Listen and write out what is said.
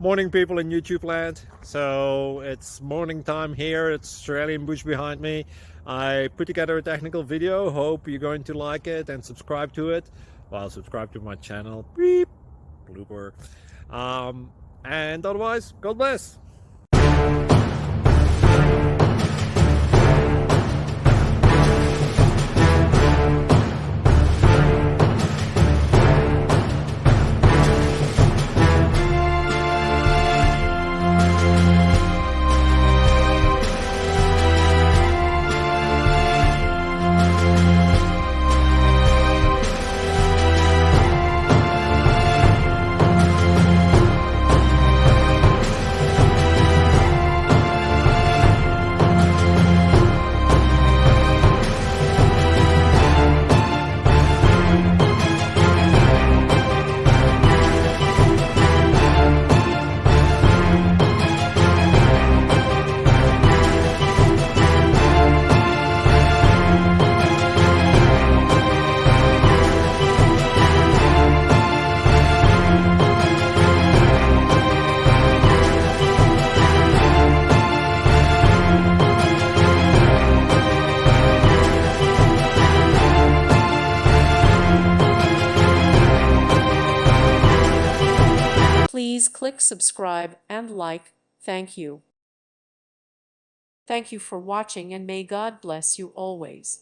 Morning, people in YouTube land. So it's morning time here. It's Australian bush behind me. I put together a technical video. Hope you're going to like it and subscribe to it. Well, subscribe to my channel. Beep. Blooper. And otherwise, God bless. Please click subscribe and like. Thank you. Thank you for watching and may God bless you always.